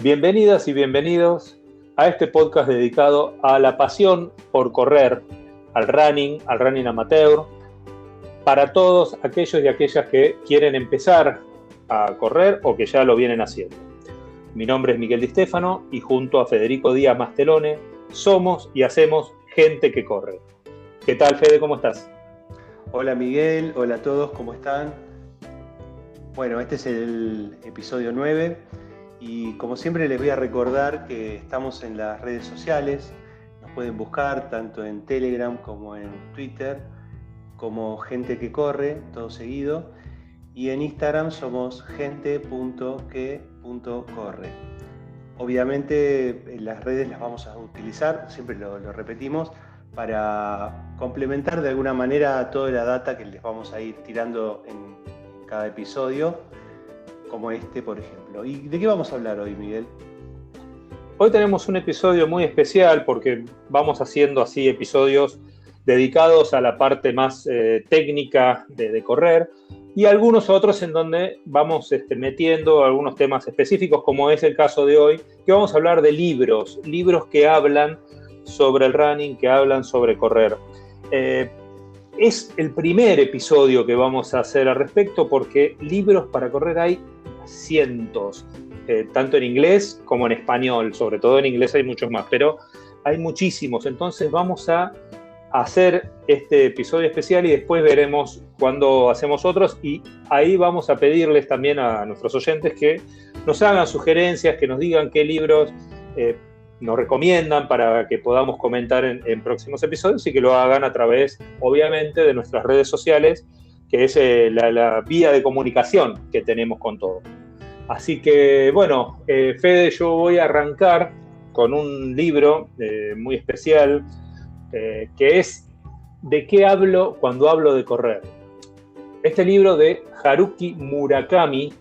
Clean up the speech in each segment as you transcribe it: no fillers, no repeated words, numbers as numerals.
Bienvenidas y bienvenidos a este podcast dedicado a la pasión por correr, al running amateur, para todos aquellos y aquellas que quieren empezar a correr o que ya lo vienen haciendo. Mi nombre es Miguel Di Stefano y junto a Federico Díaz Mastelone somos y hacemos Gente que Corre. ¿Qué tal, Fede? ¿Cómo estás? Hola Miguel, hola a todos, ¿cómo están? Bueno, este es el episodio 9 y como siempre les voy a recordar que estamos en las redes sociales. Nos pueden buscar tanto en Telegram como en Twitter como Gente que Corre, todo seguido, y en Instagram somos gente.que.corre. Obviamente en las redes las vamos a utilizar, siempre lo repetimos, para complementar de alguna manera toda la data que les vamos a ir tirando en cada episodio, como este, por ejemplo. ¿Y de qué vamos a hablar hoy, Miguel? Hoy tenemos un episodio muy especial porque vamos haciendo así episodios dedicados a la parte más técnica de correr y algunos otros en donde vamos metiendo algunos temas específicos, como es el caso de hoy, que vamos a hablar de libros que hablan sobre el running, que hablan sobre correr. Es el primer episodio que vamos a hacer al respecto porque libros para correr hay cientos, tanto en inglés como en español. Sobre todo en inglés hay muchos más, pero hay muchísimos. Entonces vamos a hacer este episodio especial y después veremos cuándo hacemos otros, y ahí vamos a pedirles también a nuestros oyentes que nos hagan sugerencias, que nos digan qué libros nos recomiendan para que podamos comentar en próximos episodios, y que lo hagan a través, obviamente, de nuestras redes sociales, que es la vía de comunicación que tenemos con todo. Así que, bueno, Fede, yo voy a arrancar con un libro muy especial, que es ¿De qué hablo cuando hablo de correr? Este libro de Haruki Murakami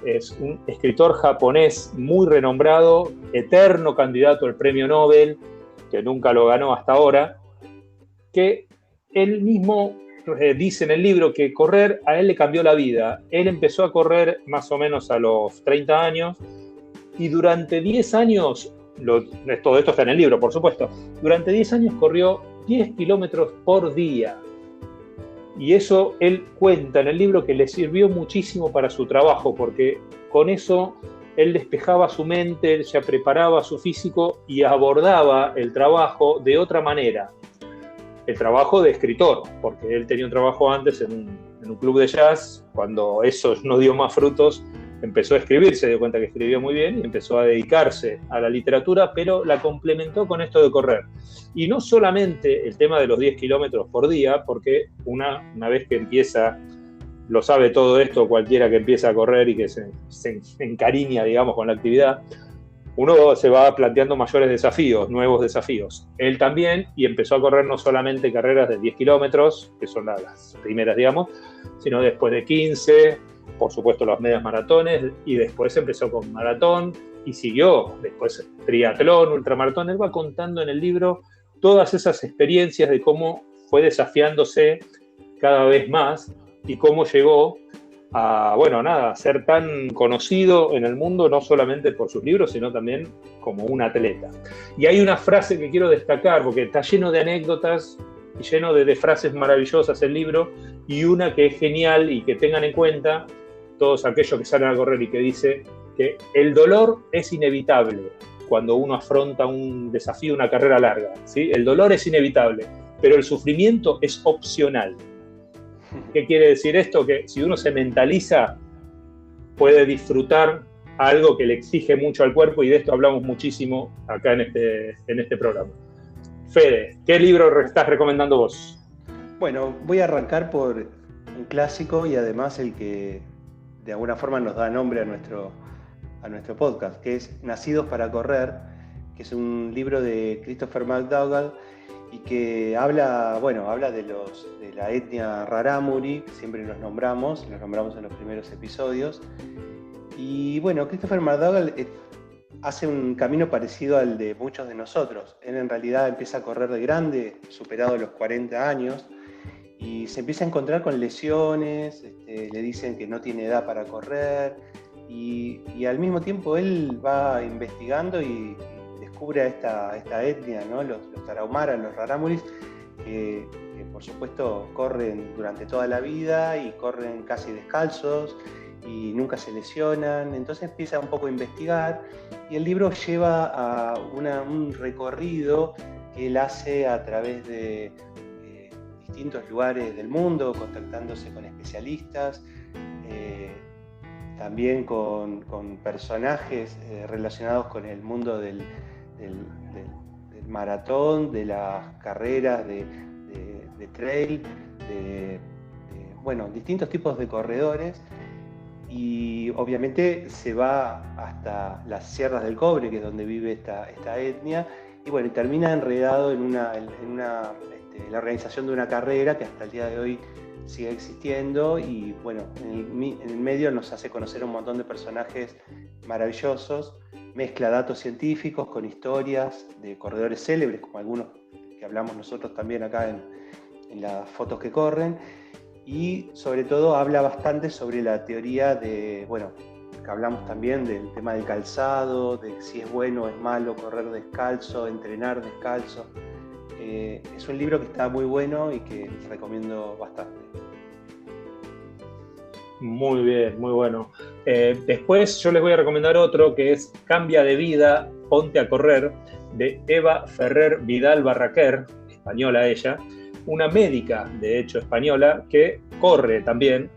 es un escritor japonés muy renombrado, eterno candidato al premio Nobel, que nunca lo ganó hasta ahora, que él mismo dice en el libro que correr a él le cambió la vida. Él empezó a correr más o menos a los 30 años y durante 10 años, todo esto está en el libro, por supuesto, durante 10 años corrió 10 kilómetros por día. Y eso él cuenta en el libro que le sirvió muchísimo para su trabajo, porque con eso él despejaba su mente, él ya preparaba su físico y abordaba el trabajo de otra manera. El trabajo de escritor, porque él tenía un trabajo antes en un club de jazz. Cuando eso no dio más frutos, empezó a escribir, se dio cuenta que escribía muy bien y empezó a dedicarse a la literatura, pero la complementó con esto de correr. Y no solamente el tema de los 10 kilómetros por día, porque una vez que empieza, lo sabe todo esto cualquiera que empieza a correr y que se encariña, digamos, con la actividad, uno se va planteando mayores desafíos, nuevos desafíos. Él también, y empezó a correr no solamente carreras de 10 kilómetros, que son las primeras, digamos, sino después de 15, por supuesto las medias maratones, y después empezó con maratón y siguió después triatlón, ultramaratón. Él va contando en el libro todas esas experiencias de cómo fue desafiándose cada vez más y cómo llegó a, a ser tan conocido en el mundo, no solamente por sus libros, sino también como un atleta. Y hay una frase que quiero destacar, porque está lleno de anécdotas y lleno de frases maravillosas el libro, y una que es genial y que tengan en cuenta todos aquellos que salen a correr, y que dice que el dolor es inevitable cuando uno afronta un desafío, una carrera larga, ¿sí? El dolor es inevitable, pero el sufrimiento es opcional. ¿Qué quiere decir esto? Que si uno se mentaliza, puede disfrutar algo que le exige mucho al cuerpo, y de esto hablamos muchísimo acá en este programa. Fede, ¿qué libro estás recomendando vos? Bueno, voy a arrancar por un clásico y además el que de alguna forma nos da nombre a nuestro podcast, que es Nacidos para Correr, que es un libro de Christopher McDougall y que habla de la etnia Rarámuri, que siempre los nombramos en los primeros episodios. Y bueno, Christopher McDougall hace un camino parecido al de muchos de nosotros. Él en realidad empieza a correr de grande, superado los 40 años, y se empieza a encontrar con lesiones, le dicen que no tiene edad para correr, y al mismo tiempo él va investigando y descubre a esta etnia, ¿no? Los tarahumaras, los rarámuris, que por supuesto corren durante toda la vida y corren casi descalzos y nunca se lesionan. Entonces empieza un poco a investigar y el libro lleva a un recorrido que él hace a través de distintos lugares del mundo, contactándose con especialistas, también con personajes relacionados con el mundo del maratón, de las carreras de trail, distintos tipos de corredores, y obviamente se va hasta las Sierras del Cobre, que es donde vive esta etnia, y bueno, termina enredado en la organización de una carrera que hasta el día de hoy sigue existiendo, y bueno, en el medio nos hace conocer un montón de personajes maravillosos, mezcla datos científicos con historias de corredores célebres, como algunos que hablamos nosotros también acá en las fotos que corren, y sobre todo habla bastante sobre la teoría que hablamos también del tema del calzado, de si es bueno o es malo correr descalzo, entrenar descalzo. Es un libro que está muy bueno y que recomiendo bastante. Muy bien, muy bueno. Después yo les voy a recomendar otro que es Cambia de vida, ponte a correr, de Eva Ferrer Vidal Barraquer, española ella, una médica de hecho española que corre también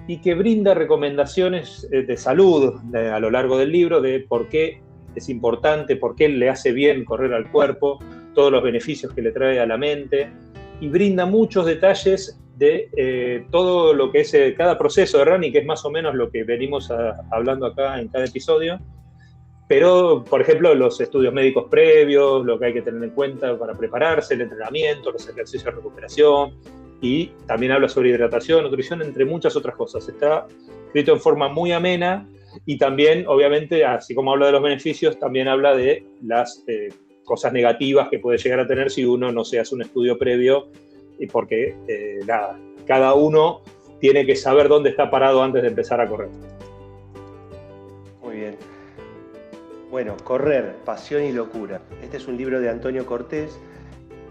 y que brinda recomendaciones de salud a lo largo del libro, de por qué es importante, por qué le hace bien correr al cuerpo, todos los beneficios que le trae a la mente, y brinda muchos detalles de todo lo que es cada proceso de running, que es más o menos lo que venimos hablando acá en cada episodio, pero, por ejemplo, los estudios médicos previos, lo que hay que tener en cuenta para prepararse, el entrenamiento, los ejercicios de recuperación, y también habla sobre hidratación, nutrición, entre muchas otras cosas. Está escrito en forma muy amena, y también, obviamente, así como habla de los beneficios, también habla de las cosas negativas que puede llegar a tener si uno no se hace un estudio previo, porque cada uno tiene que saber dónde está parado antes de empezar a correr. Muy bien. Bueno, Correr, pasión y locura. Este es un libro de Antonio Cortés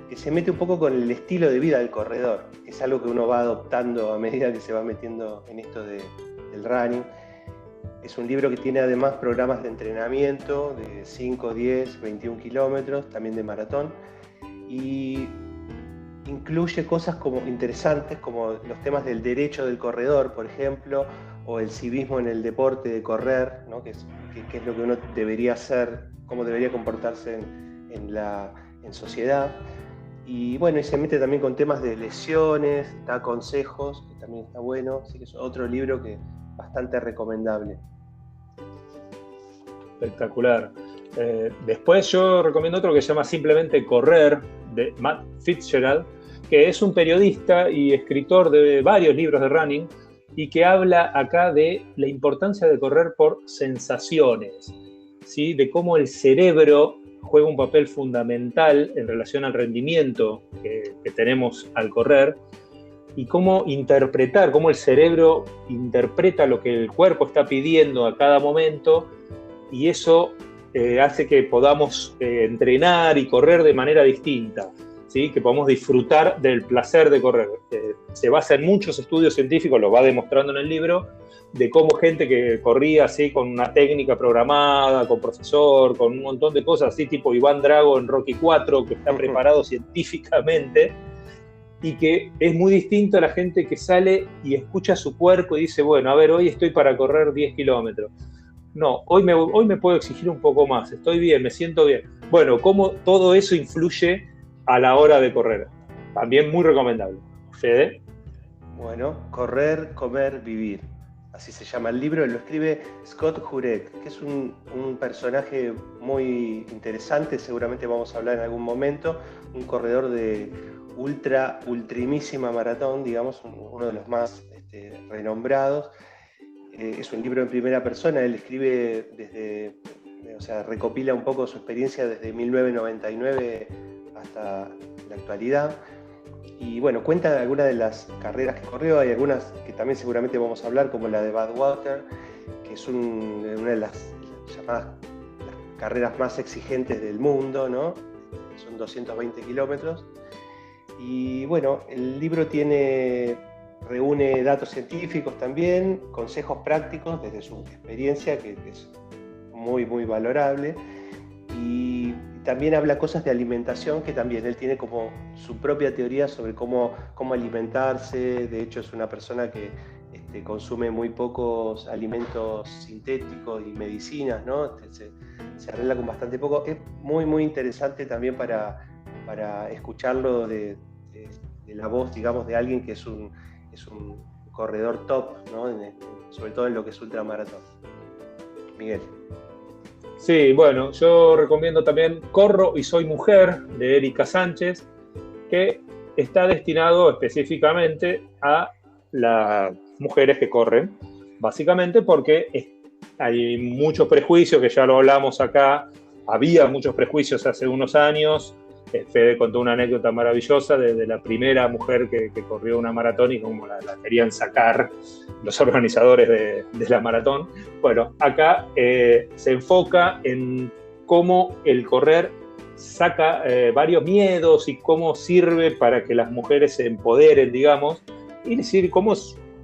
que se mete un poco con el estilo de vida del corredor. Es algo que uno va adoptando a medida que se va metiendo en esto del running. Es un libro que tiene además programas de entrenamiento de 5, 10, 21 kilómetros, también de maratón, y incluye cosas como interesantes como los temas del derecho del corredor, por ejemplo, o el civismo en el deporte de correr, ¿no? que es lo que uno debería hacer, cómo debería comportarse en sociedad. Y bueno, y se mete también con temas de lesiones, da consejos, que también está bueno, así que es otro libro que bastante recomendable. Espectacular. Después yo recomiendo otro que se llama Simplemente Correr, de Matt Fitzgerald, que es un periodista y escritor de varios libros de running, y que habla acá de la importancia de correr por sensaciones, ¿sí? De cómo el cerebro juega un papel fundamental en relación al rendimiento que tenemos al correr, y cómo el cerebro interpreta lo que el cuerpo está pidiendo a cada momento, y eso hace que podamos entrenar y correr de manera distinta, ¿sí? Que podamos disfrutar del placer de correr. Se basa en muchos estudios científicos, lo va demostrando en el libro, de cómo gente que corría así con una técnica programada, con profesor, con un montón de cosas así, tipo Iván Drago en Rocky IV, que está preparado científicamente, y que es muy distinto a la gente que sale y escucha su cuerpo y dice, bueno, a ver, hoy estoy para correr 10 kilómetros. No, hoy me puedo exigir un poco más, estoy bien, me siento bien. Bueno, cómo todo eso influye a la hora de correr. También muy recomendable. Fede. Bueno, Correr, comer, vivir. Así se llama el libro, lo escribe Scott Jurek, que es un personaje muy interesante, seguramente vamos a hablar en algún momento, un corredor de ultrimísima maratón, digamos, uno de los más renombrados. Es un libro en primera persona, él escribe recopila un poco su experiencia desde 1999 hasta la actualidad. Y bueno, cuenta algunas de las carreras que corrió, hay algunas que también seguramente vamos a hablar, como la de Badwater, que es una de las llamadas las carreras más exigentes del mundo, ¿no? Son 220 kilómetros. Y bueno, el libro reúne datos científicos también, consejos prácticos desde su experiencia, que es muy, muy valorable. Y también habla cosas de alimentación, que también él tiene como su propia teoría sobre cómo alimentarse. De hecho, es una persona que consume muy pocos alimentos sintéticos y medicinas, ¿no? Se arregla con bastante poco. Es muy, muy interesante también para escucharlo de la voz, digamos, de alguien que es un corredor top, ¿no? Sobre todo en lo que es ultramaratón. Miguel. Sí, bueno, yo recomiendo también Corro y soy mujer, de Erika Sánchez, que está destinado específicamente a las mujeres que corren, básicamente porque hay muchos prejuicios, que ya lo hablamos acá, había muchos prejuicios hace unos años. Fede contó una anécdota maravillosa de la primera mujer que corrió una maratón y cómo la querían sacar los organizadores de la maratón. Bueno, acá se enfoca en cómo el correr saca varios miedos y cómo sirve para que las mujeres se empoderen, digamos, y decir cómo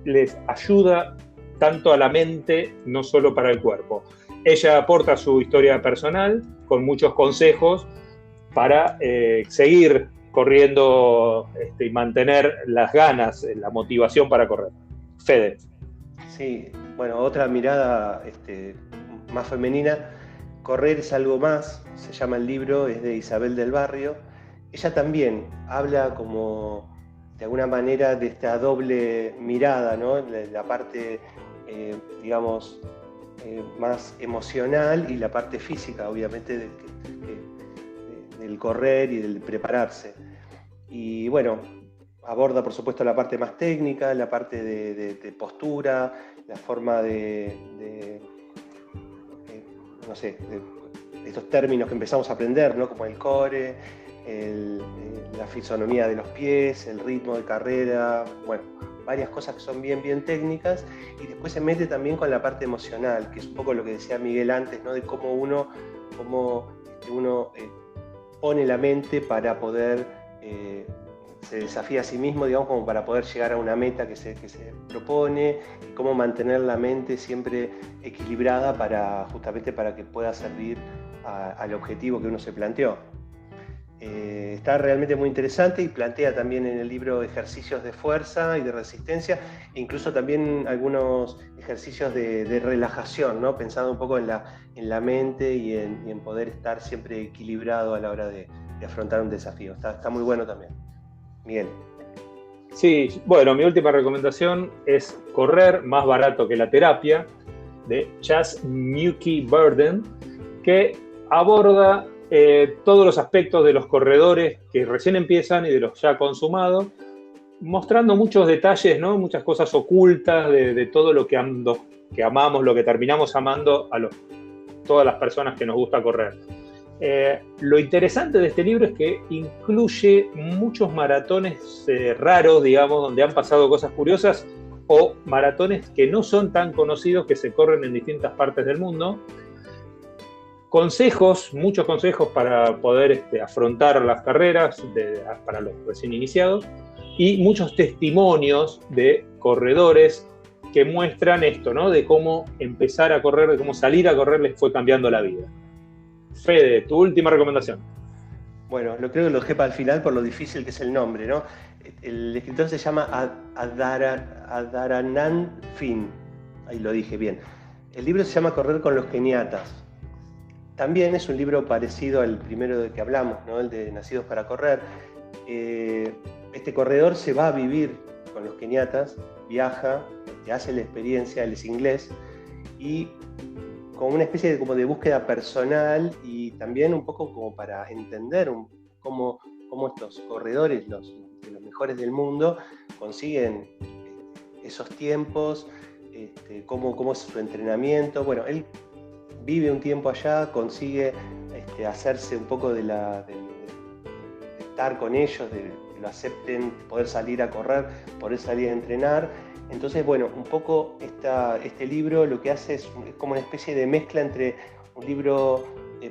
les ayuda tanto a la mente, no solo para el cuerpo. Ella aporta su historia personal con muchos consejos para seguir corriendo y mantener las ganas, la motivación para correr. Fede. Sí, bueno, otra mirada más femenina. Correr es algo más, se llama el libro, es de Isabel del Barrio. Ella también habla como, de alguna manera, de esta doble mirada, ¿no? La parte, digamos, más emocional y la parte física, obviamente, del correr y del prepararse. Y bueno, aborda por supuesto la parte más técnica, la parte de postura, la forma no sé, de estos términos que empezamos a aprender, ¿no? Como el core, la fisonomía de los pies, el ritmo de carrera, bueno, varias cosas que son bien, bien técnicas. Y después se mete también con la parte emocional, que es un poco lo que decía Miguel antes, ¿no? De cómo uno pone la mente para poder, se desafía a sí mismo, digamos, como para poder llegar a una meta que se propone, y cómo mantener la mente siempre equilibrada justamente para que pueda servir al objetivo que uno se planteó. Está realmente muy interesante y plantea también en el libro ejercicios de fuerza y de resistencia, e incluso también algunos ejercicios de relajación, ¿no? Pensando un poco en la mente y en poder estar siempre equilibrado a la hora de afrontar un desafío. Está muy bueno también. Miguel. Sí, bueno, mi última recomendación es Correr más barato que la terapia, de Chas Newkey-Burden, que aborda todos los aspectos de los corredores que recién empiezan y de los ya consumados, mostrando muchos detalles, ¿no? Muchas cosas ocultas de todo lo que amamos, lo que terminamos amando a todas las personas que nos gusta correr. Lo interesante de este libro es que incluye muchos maratones raros, digamos, donde han pasado cosas curiosas, o maratones que no son tan conocidos, que se corren en distintas partes del mundo. Muchos consejos para poder afrontar las carreras para los recién iniciados, y muchos testimonios de corredores que muestran esto, ¿no? De cómo empezar a correr, de cómo salir a correr les fue cambiando la vida. Fede, tu última recomendación. Bueno, creo que lo dejé para el final por lo difícil que es el nombre, ¿no? El escritor se llama Adharanand Fin, ahí lo dije bien. El libro se llama Correr con los keniatas. También es un libro parecido al primero del que hablamos, ¿no? El de Nacidos para Correr. Este corredor se va a vivir con los keniatas, viaja, hace la experiencia, él es inglés, y como una especie de búsqueda personal, y también un poco como para entender cómo estos corredores, los mejores del mundo, consiguen esos tiempos, cómo es su entrenamiento. Bueno, él vive un tiempo allá, consigue hacerse un poco de estar con ellos, de que lo acepten, poder salir a correr, poder salir a entrenar, Entonces, bueno, un poco este libro lo que hace es como una especie de mezcla entre un libro,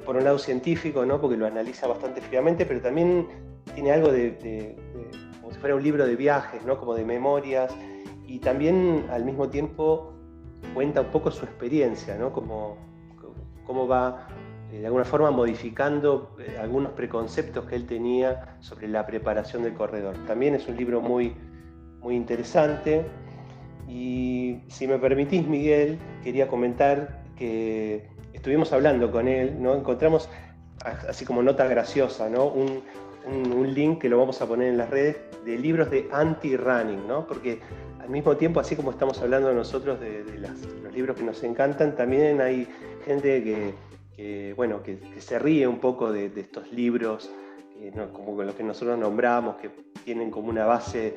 por un lado científico, ¿no? Porque lo analiza bastante fríamente, pero también tiene algo como si fuera un libro de viajes, ¿no? Como de memorias, y también al mismo tiempo cuenta un poco su experiencia, ¿no? Cómo va de alguna forma modificando algunos preconceptos que él tenía sobre la preparación del corredor. También es un libro muy, muy interesante. Y si me permitís, Miguel, quería comentar que estuvimos hablando con él, ¿no? Encontramos, así como nota graciosa, ¿no? un link que lo vamos a poner en las redes de libros de anti-running, ¿no? Porque al mismo tiempo, así como estamos hablando nosotros de los libros que nos encantan, también hay gente que se ríe un poco de estos libros, ¿no? Como los que nosotros nombramos, que tienen como una base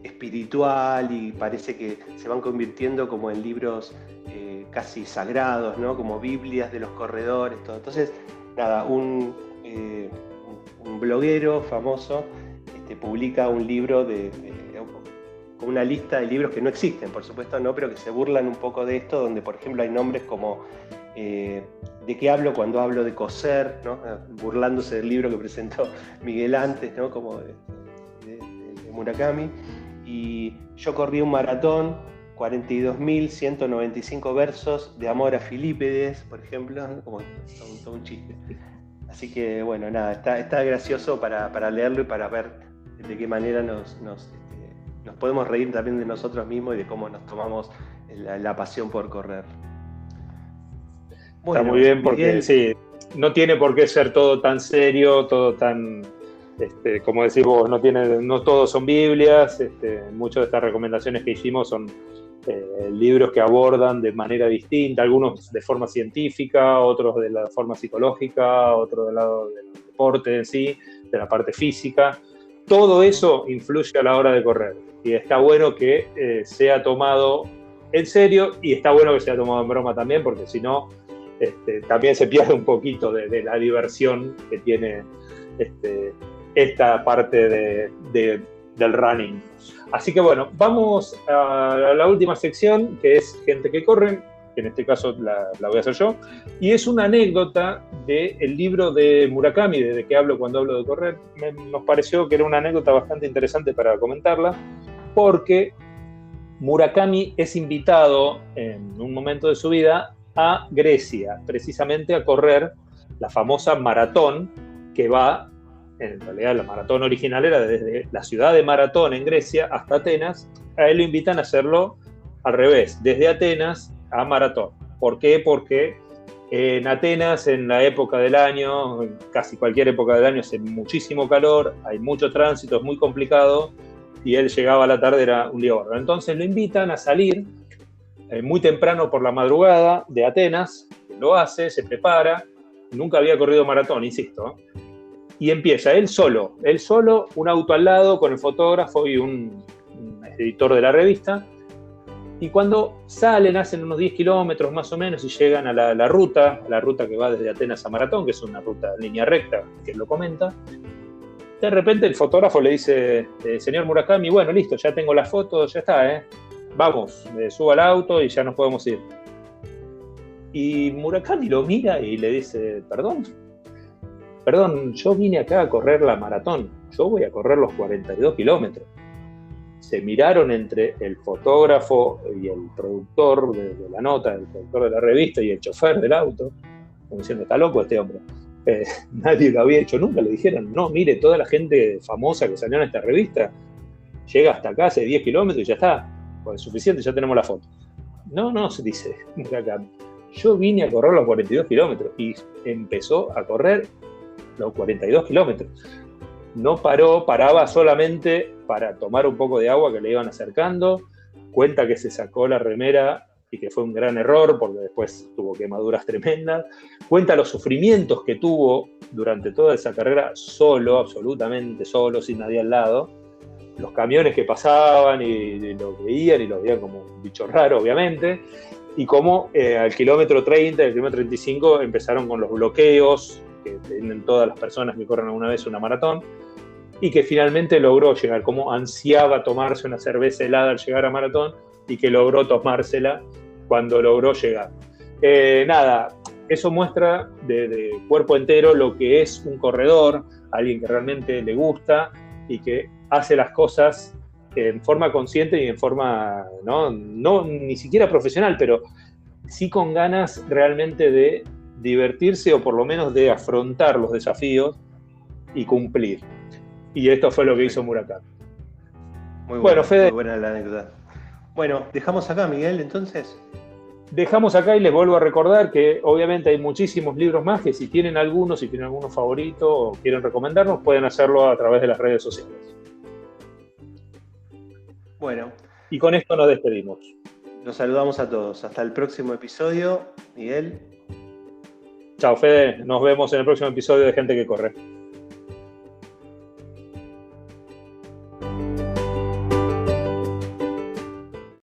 espiritual y parece que se van convirtiendo como en libros casi sagrados, ¿no? Como Biblias de los corredores, todo. Entonces, nada, un bloguero famoso publica un libro con una lista de libros que no existen, por supuesto no, pero que se burlan un poco de esto, donde por ejemplo hay nombres como ¿de qué hablo cuando hablo de coser?, ¿no? Burlándose del libro que presentó Miguel antes, ¿no? Como de Murakami. Y yo corrí un maratón, 42.195 versos de amor a Filipides, por ejemplo, ¿no? Como todo un chiste. Así que bueno, nada, está gracioso para leerlo y para ver de qué manera nos podemos reír también de nosotros mismos y de cómo nos tomamos la pasión por correr. Bueno, está muy bien porque Miguel, sí, no tiene por qué ser todo tan serio, todo tan, como decís vos, no todos son Biblias, muchas de estas recomendaciones que hicimos son libros que abordan de manera distinta, algunos de forma científica, otros de la forma psicológica, otros del lado del deporte en sí, de la parte física. Todo eso influye a la hora de correr y está bueno que sea tomado en serio y está bueno que sea tomado en broma también, porque si no también se pierde un poquito de la diversión que tiene esta parte del running. Así que bueno, vamos a la última sección, que es gente que corre, que en este caso la voy a hacer yo, y es una anécdota del libro de Murakami, de que hablo cuando hablo de correr. Nos pareció que era una anécdota bastante interesante para comentarla, porque Murakami es invitado en un momento de su vida a Grecia, precisamente a correr la famosa maratón que va, en realidad la maratón original era desde la ciudad de Maratón en Grecia hasta Atenas. A él lo invitan a hacerlo al revés, desde Atenas a Maratón. ¿Por qué? Porque en Atenas, en la época del año, en casi cualquier época del año, hace muchísimo calor, hay mucho tránsito, es muy complicado, y él llegaba a la tarde, era un lío bárbaro. Entonces lo invitan a salir muy temprano por la madrugada de Atenas, lo hace, se prepara, nunca había corrido maratón, insisto, y empieza él solo, un auto al lado con el fotógrafo y un editor de la revista, y cuando salen, hacen unos 10 kilómetros más o menos y llegan a la ruta que va desde Atenas a Maratón, que es una ruta en línea recta, que él lo comenta. De repente el fotógrafo le dice, señor Murakami, bueno, listo, ya tengo las fotos, ya está, vamos, suba al auto y ya nos podemos ir. Y Murakami lo mira y le dice, perdón, yo vine acá a correr la maratón, yo voy a correr los 42 kilómetros. Se miraron entre el fotógrafo y el productor de la nota, el productor de la revista y el chofer del auto, como diciendo, está loco este hombre. Nadie lo había hecho nunca, le dijeron, no, mire, toda la gente famosa que salió en esta revista llega hasta acá, hace 10 kilómetros y ya está, pues es suficiente, ya tenemos la foto. No, se dice, yo vine a correr los 42 kilómetros y empezó a correr los 42 kilómetros. No paraba solamente para tomar un poco de agua que le iban acercando. Cuenta que se sacó la remera y que fue un gran error porque después tuvo quemaduras tremendas. Cuenta los sufrimientos que tuvo durante toda esa carrera solo, absolutamente solo, sin nadie al lado. Los camiones que pasaban y lo veían como un bicho raro, obviamente. Y cómo al kilómetro 30, al kilómetro 35 empezaron con los bloqueos que tienen todas las personas que corren alguna vez una maratón. y que finalmente logró llegar, como ansiaba tomarse una cerveza helada al llegar a maratón y que logró tomársela cuando logró llegar. Nada, eso muestra de cuerpo entero lo que es un corredor, alguien que realmente le gusta y que hace las cosas en forma consciente y en forma, no ni siquiera profesional, pero sí con ganas realmente de divertirse o por lo menos de afrontar los desafíos y cumplir. Y esto fue lo que hizo Murakami. Muy bueno, Fede. Muy buena la anécdota. Bueno, dejamos acá, Miguel, entonces. Dejamos acá y les vuelvo a recordar que obviamente hay muchísimos libros más que si tienen alguno favorito o quieren recomendarnos, pueden hacerlo a través de las redes sociales. Bueno. Y con esto nos despedimos. Los saludamos a todos. Hasta el próximo episodio. Miguel. Chao, Fede. Nos vemos en el próximo episodio de Gente que Corre.